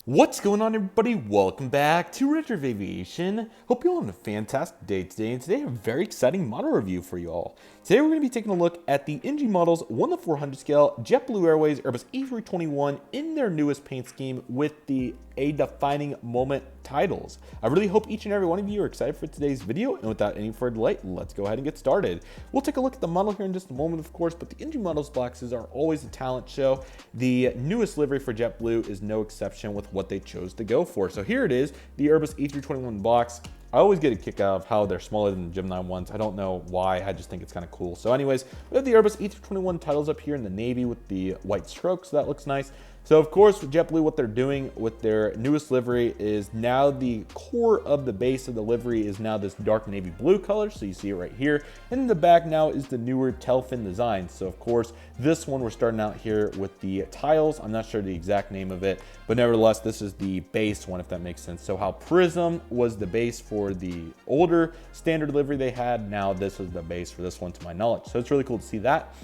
What's going on, everybody? Welcome back to Redriveraviation. Hope you're all having a fantastic day today, and today I have a very exciting model review for you all. Today we're going to be taking a look at the NG models 1:400 scale JetBlue Airways Airbus A321 in their newest paint scheme with the A Defining Moment titles. I really hope each and every one of you are excited for today's video, and without any further delay, let's go ahead and get started. We'll take a look at the model here in just a moment, of course, but the NG models boxes are always a talent show. The newest livery for JetBlue is no exception with what they chose to go for. So here it is, the Airbus A321 box. I always get a kick out of how they're smaller than the Gemini ones. I don't know why, I just think it's kind of cool. So anyways, we have the Airbus A321 titles up here in the navy with the white strokes, so that looks nice. So of course, with JetBlue, what they're doing with their newest livery is now the core of the base of the livery is now this dark navy blue color. So you see it right here. And in the back now is the newer tail fin design. So of course, this one we're starting out here with the tiles. I'm not sure the exact name of it, but nevertheless, this is the base one, if that makes sense. So how Prism was the base for the older standard livery they had, now this is the base for this one to my knowledge. So it's really cool to see that.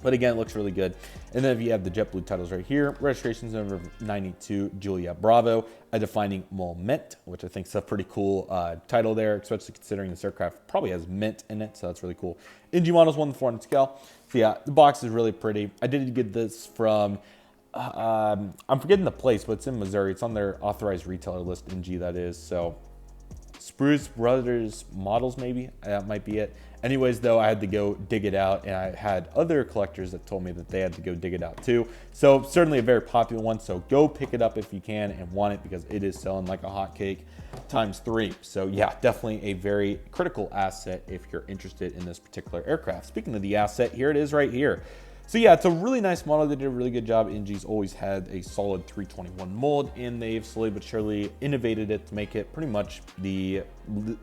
But again, it looks really good. And then if you have the JetBlue titles right here, registration's number 92 Juliet Bravo, A Defining Moment, which I think is a pretty cool title there, especially considering this aircraft probably has mint in it, so that's really cool. NG models 1:400 scale. So yeah, the box is really pretty. I did get this from, I'm forgetting the place, but it's in Missouri. It's on their authorized retailer list, NG that is, so Spruce Brothers Models, maybe that might be it. Anyways, though, I had to go dig it out, and I had other collectors that told me that they had to go dig it out too. So certainly a very popular one. So go pick it up if you can and want it, because it is selling like a hotcake ×3. So yeah, definitely a very critical asset if you're interested in this particular aircraft. Speaking of the asset, here it is right here. So yeah, it's a really nice model. They did a really good job. NG's always had a solid 321 mold, and they've slowly but surely innovated it to make it pretty much the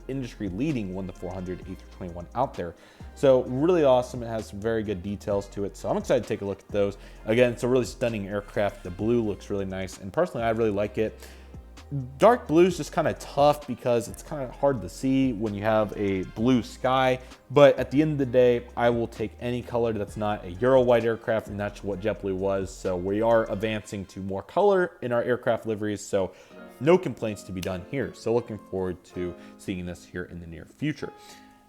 industry leading 1:400 A321 out there. So really awesome. It has some very good details to it. So I'm excited to take a look at those. Again, it's a really stunning aircraft. The blue looks really nice, and personally, I really like it. Dark blue is just kind of tough because it's kind of hard to see when you have a blue sky, but at the end of the day, I will take any color that's not a Euro white aircraft, and that's what JetBlue was. So we are advancing to more color in our aircraft liveries, so no complaints to be done here. So looking forward to seeing this here in the near future.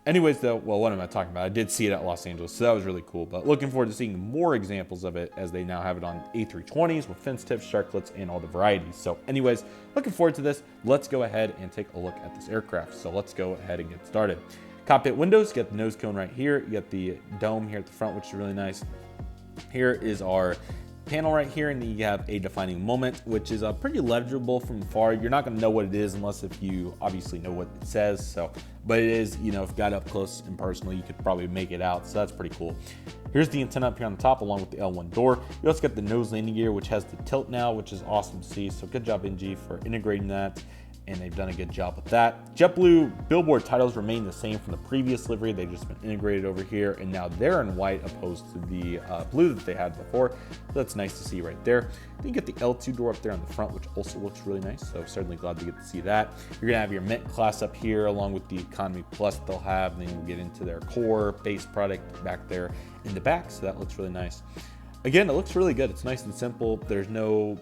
Anyways, though, well, what am I talking about? I did see it at Los Angeles, so that was really cool. But looking forward to seeing more examples of it as they now have it on A320s with fins tips, sharklets, and all the varieties. So anyways, looking forward to this. Let's go ahead and take a look at this aircraft. So let's go ahead and get started. Cockpit windows, you got the nose cone right here. You got the dome here at the front, which is really nice. Here is our panel right here, and then you have A Defining Moment, which is pretty legible from far. You're not going to know what it is unless if you obviously know what it says. So, but it is, you know, if you got up close and personal, you could probably make it out. So that's pretty cool. Here's the antenna up here on the top, along with the L1 door. You also got the nose landing gear, which has the tilt now, which is awesome to see. So good job, NG, for integrating that, and they've done a good job with that. JetBlue billboard titles remain the same from the previous livery. They've just been integrated over here, and now they're in white opposed to the blue that they had before. So that's nice to see right there. Then you get the L2 door up there on the front, which also looks really nice. So certainly glad to get to see that. You're gonna have your Mint class up here, along with the Economy Plus they'll have. And then you get into their core base product back there in the back. So that looks really nice. Again, it looks really good. It's nice and simple. There's no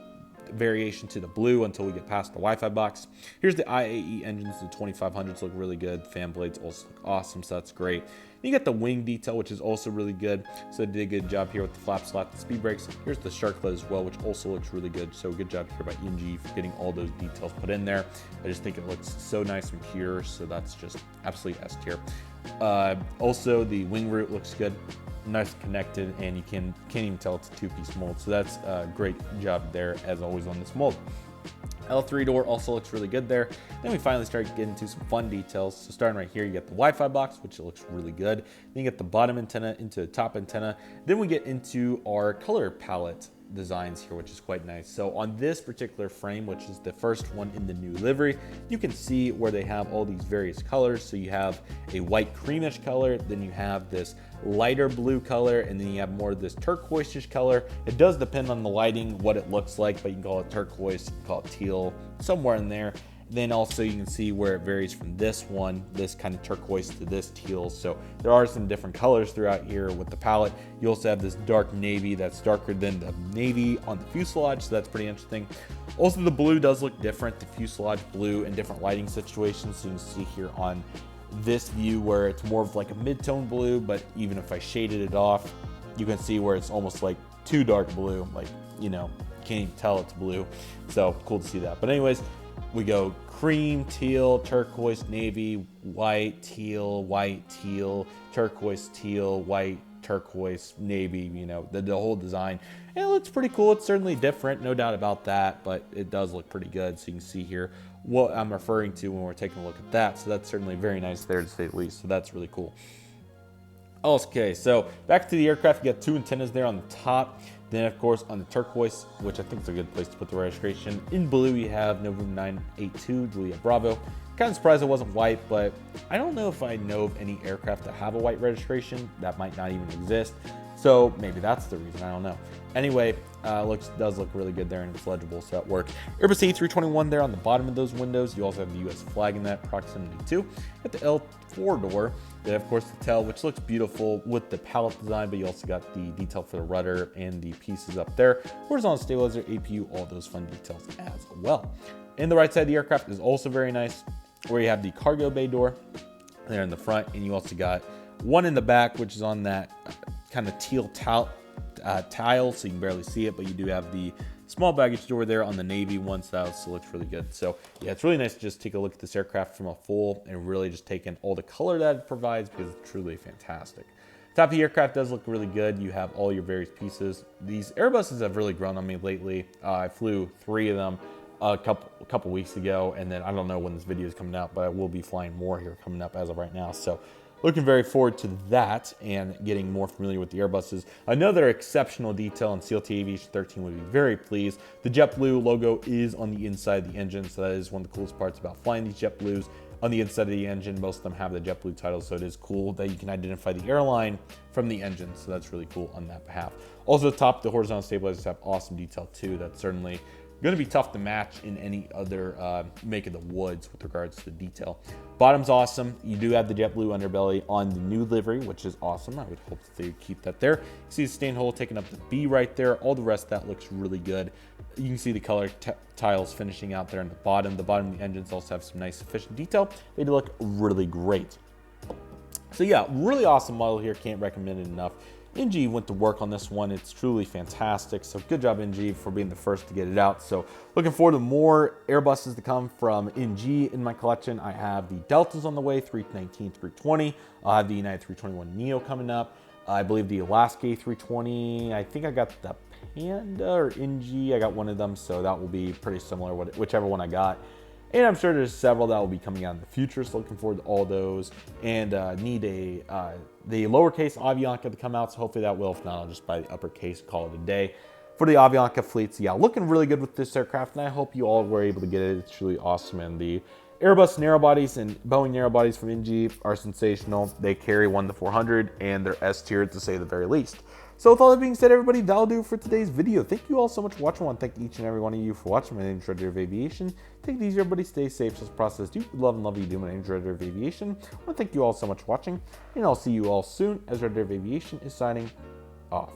variation to the blue until we get past the Wi-Fi box. Here's the IAE engines. The 2500s look really good. Fan blades also look awesome, so that's great. You get the wing detail, which is also really good. So they did a good job here with the flap slot and speed brakes. Here's the sharklet as well, which also looks really good. So good job here by NG for getting all those details put in there. I just think it looks so nice and pure, so that's just absolutely S tier. Also, the wing root looks good, nice connected, and you can't even tell it's a two-piece mold. So that's a great job there, as always, on this mold. L3 door also looks really good there. Then we finally start getting into some fun details. So starting right here, you get the Wi-Fi box, which looks really good. Then you get the bottom antenna into the top antenna. Then we get into our color palette designs here, which is quite nice. So on this particular frame, which is the first one in the new livery, you can see where they have all these various colors. So you have a white creamish color, then you have this lighter blue color, and then you have more of this turquoise-ish color. It does depend on the lighting what it looks like, but you can call it turquoise, you can call it teal, somewhere in there. Then also you can see where it varies from this one, this kind of turquoise, to this teal. So there are some different colors throughout here with the palette. You also have this dark navy that's darker than the navy on the fuselage, so that's pretty interesting. Also, the blue does look different, the fuselage blue in different lighting situations. So you can see here on this view where it's more of like a mid-tone blue, but even if I shaded it off, you can see where it's almost like too dark blue, like, you know, can't even tell it's blue. So cool to see that. But anyways, we go cream, teal, turquoise, navy, white, teal, turquoise, teal, white, turquoise, navy, you know, the whole design. And it looks pretty cool. It's certainly different, no doubt about that, but it does look pretty good. So you can see here what I'm referring to when we're taking a look at that. So that's certainly very nice there, to say the least. So that's really cool. Okay, so back to the aircraft, you got two antennas there on the top. Then, of course, on the turquoise, which I think is a good place to put the registration. In blue, you have November 982, Juliet Bravo. Kind of surprised it wasn't white, but I don't know if I know of any aircraft that have a white registration. That might not even exist. So maybe that's the reason, I don't know. Anyway, does look really good there, and it's legible, so that works. Airbus A321 there on the bottom of those windows. You also have the US flag in that, proximity 2. Got the L4 door. Then, of course, the tail, which looks beautiful with the palette design, but you also got the detail for the rudder and the pieces up there. Horizontal stabilizer, APU, all those fun details as well. And the right side of the aircraft is also very nice, where you have the cargo bay door there in the front, and you also got one in the back, which is on that kind of teal tile, so you can barely see it, but you do have the small baggage door there on the navy one, so that also looks really good. So yeah, it's really nice to just take a look at this aircraft from a full and really just take in all the color that it provides, because it's truly fantastic. Top of the aircraft does look really good. You have all your various pieces. These Airbuses have really grown on me lately. I flew 3 of them a couple weeks ago, and then I don't know when this video is coming out, but I will be flying more here coming up as of right now. So looking very forward to that and getting more familiar with the Airbuses. Another exceptional detail in CLT Aviation 13 would be very pleased. The JetBlue logo is on the inside of the engine, so that is one of the coolest parts about flying these JetBlues. On the inside of the engine, most of them have the JetBlue title, so it is cool that you can identify the airline from the engine, so that's really cool on that behalf. Also, top, the horizontal stabilizers have awesome detail too. That's certainly going to be tough to match in any other make of the woods with regards to the detail. Bottom's awesome. You do have the JetBlue underbelly on the new livery, which is awesome. I would hope that they would keep that there. You see the stain hole taking up the B right there. All the rest of that looks really good. You can see the color tiles finishing out there on the bottom. The bottom of the engines also have some nice efficient detail. They do look really great. So yeah, really awesome model here. Can't recommend it enough. NG went to work on this one. It's truly fantastic. So good job, NG, for being the first to get it out. So looking forward to more Airbuses to come from NG in my collection. I have the Deltas on the way, 319, 320. I'll have the United 321 Neo coming up. I believe the Alaska A320. I think I got the Panda or NG. I got one of them, so that will be pretty similar, whichever one I got. And I'm sure there's several that will be coming out in the future, so looking forward to all those. And need the lowercase Avianca to come out, so hopefully that will. If not, I'll just buy the uppercase, call it a day. For the Avianca fleets, yeah, looking really good with this aircraft, and I hope you all were able to get it. It's really awesome. And the Airbus narrowbodies and Boeing narrowbodies from NG are sensational. They carry 1 to 400, and they're S tier to say the very least. So with all that being said, everybody, that'll do for today's video. Thank you all so much for watching. I want to thank each and every one of you for watching. My name is Redriveraviation. Take it easy, everybody. Stay safe. This process. Do love and love you do. My name is Redriveraviation. I want to thank you all so much for watching, and I'll see you all soon as Redriveraviation is signing off.